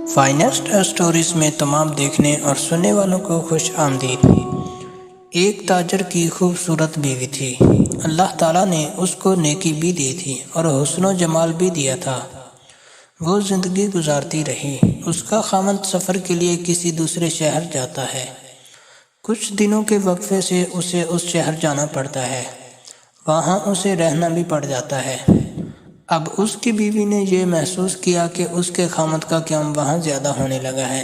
Finest stories میں تمام دیکھنے اور سننے والوں کو خوش آمدید۔ ایک تاجر کی خوبصورت بیوی تھی۔ اللہ تعالیٰ نے اس کو نیکی بھی دی تھی اور حسن و جمال بھی دیا تھا۔ وہ زندگی گزارتی رہی۔ اس کا خاوند سفر کے لیے کسی دوسرے شہر جاتا ہے۔ کچھ دنوں کے وقفے سے اسے اس شہر جانا پڑتا ہے۔ وہاں اسے رہنا بھی پڑ جاتا ہے۔ اب اس کی بیوی نے یہ محسوس کیا کہ اس کے خاوند کا قیام وہاں زیادہ ہونے لگا ہے،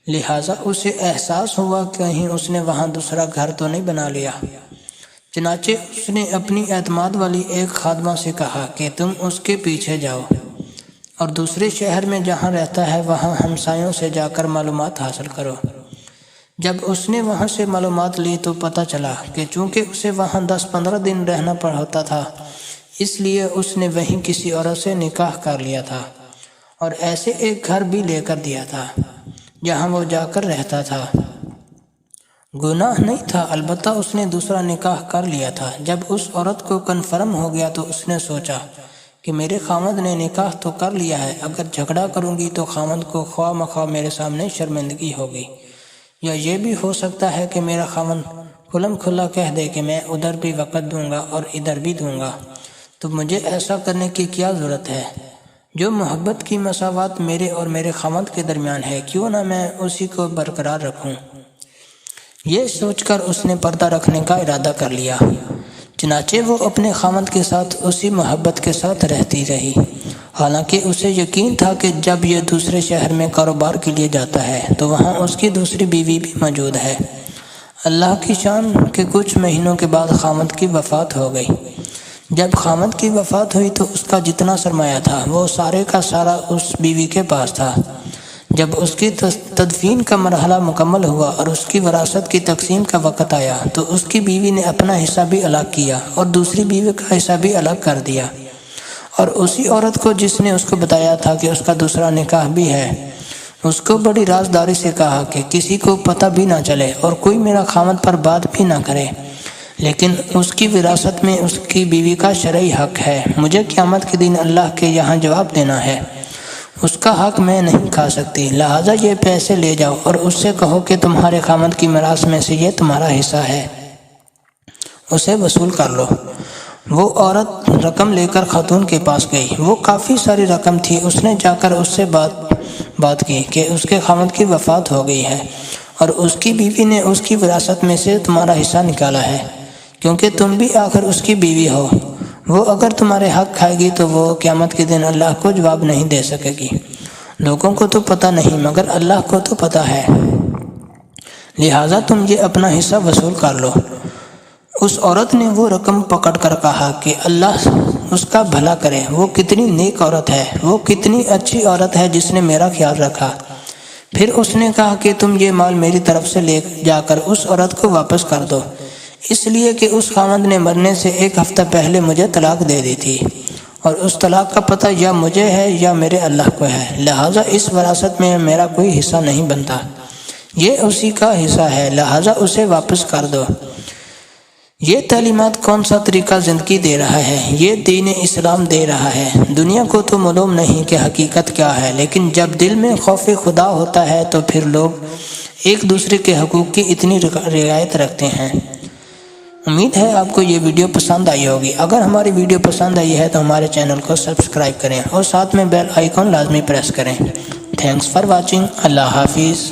لہٰذا اسے احساس ہوا کہیں اس نے وہاں دوسرا گھر تو نہیں بنا لیا۔ چنانچہ اس نے اپنی اعتماد والی ایک خادمہ سے کہا کہ تم اس کے پیچھے جاؤ اور دوسرے شہر میں جہاں رہتا ہے وہاں ہمسایوں سے جا کر معلومات حاصل کرو۔ جب اس نے وہاں سے معلومات لی تو پتہ چلا کہ چونکہ اسے وہاں 10-15 دن رہنا ہوتا تھا، اس لیے اس نے وہیں کسی عورت سے نکاح کر لیا تھا اور ایسے ایک گھر بھی لے کر دیا تھا جہاں وہ جا کر رہتا تھا۔ گناہ نہیں تھا، البتہ اس نے دوسرا نکاح کر لیا تھا۔ جب اس عورت کو کنفرم ہو گیا تو اس نے سوچا کہ میرے خاوند نے نکاح تو کر لیا ہے، اگر جھگڑا کروں گی تو خاوند کو خواہ مخواہ میرے سامنے شرمندگی ہوگی، یا یہ بھی ہو سکتا ہے کہ میرا خاوند کھلم کھلا کہہ دے کہ میں ادھر بھی وقت دوں گا اور ادھر بھی دوں گا، تو مجھے ایسا کرنے کی کیا ضرورت ہے؟ جو محبت کی مساوات میرے اور میرے خاوند کے درمیان ہے، کیوں نہ میں اسی کو برقرار رکھوں؟ یہ سوچ کر اس نے پردہ رکھنے کا ارادہ کر لیا۔ چنانچہ وہ اپنے خاوند کے ساتھ اسی محبت کے ساتھ رہتی رہی، حالانکہ اسے یقین تھا کہ جب یہ دوسرے شہر میں کاروبار کے لیے جاتا ہے تو وہاں اس کی دوسری بیوی بھی موجود ہے۔ اللہ کی شان کہ کچھ مہینوں کے بعد خاوند کی وفات ہو گئی۔ جب خاوند کی وفات ہوئی تو اس کا جتنا سرمایہ تھا وہ سارے کا سارا اس بیوی کے پاس تھا۔ جب اس کی تدفین کا مرحلہ مکمل ہوا اور اس کی وراثت کی تقسیم کا وقت آیا تو اس کی بیوی نے اپنا حصہ بھی الگ کیا اور دوسری بیوی کا حصہ بھی الگ کر دیا، اور اسی عورت کو جس نے اس کو بتایا تھا کہ اس کا دوسرا نکاح بھی ہے، اس کو بڑی رازداری سے کہا کہ کسی کو پتہ بھی نہ چلے اور کوئی میرا خاوند پر بات بھی نہ کرے، لیکن اس کی وراثت میں اس کی بیوی کا شرعی حق ہے۔ مجھے قیامت کے دن اللہ کے یہاں جواب دینا ہے، اس کا حق میں نہیں کھا سکتی، لہٰذا یہ پیسے لے جاؤ اور اس سے کہو کہ تمہارے خاوند کی میراث میں سے یہ تمہارا حصہ ہے، اسے وصول کر لو۔ وہ عورت رقم لے کر خاتون کے پاس گئی۔ وہ کافی ساری رقم تھی۔ اس نے جا کر اس سے بات کی کہ اس کے خاوند کی وفات ہو گئی ہے اور اس کی بیوی نے اس کی وراثت میں سے تمہارا حصہ نکالا ہے، کیونکہ تم بھی آخر اس کی بیوی ہو۔ وہ اگر تمہارے حق کھائے گی تو وہ قیامت کے دن اللہ کو جواب نہیں دے سکے گی۔ لوگوں کو تو پتہ نہیں مگر اللہ کو تو پتہ ہے، لہٰذا تم یہ اپنا حصہ وصول کر لو۔ اس عورت نے وہ رقم پکڑ کر کہا کہ اللہ اس کا بھلا کرے، وہ کتنی نیک عورت ہے، وہ کتنی اچھی عورت ہے جس نے میرا خیال رکھا۔ پھر اس نے کہا کہ تم یہ مال میری طرف سے لے جا کر اس عورت کو واپس کر دو، اس لیے کہ اس خاوند نے مرنے سے 1 ہفتہ پہلے مجھے طلاق دے دی تھی اور اس طلاق کا پتہ یا مجھے ہے یا میرے اللہ کو ہے، لہٰذا اس وراثت میں میرا کوئی حصہ نہیں بنتا، یہ اسی کا حصہ ہے، لہٰذا اسے واپس کر دو۔ یہ تعلیمات کون سا طریقہ زندگی دے رہا ہے؟ یہ دین اسلام دے رہا ہے۔ دنیا کو تو معلوم نہیں کہ حقیقت کیا ہے، لیکن جب دل میں خوف خدا ہوتا ہے تو پھر لوگ ایک دوسرے کے حقوق کی اتنی رعایت رکھتے ہیں۔ امید ہے آپ کو یہ ویڈیو پسند آئی ہوگی۔ اگر ہماری ویڈیو پسند آئی ہے تو ہمارے چینل کو سبسکرائب کریں اور ساتھ میں بیل آئیکن لازمی پریس کریں۔ Thanks for watching. اللہ حافظ۔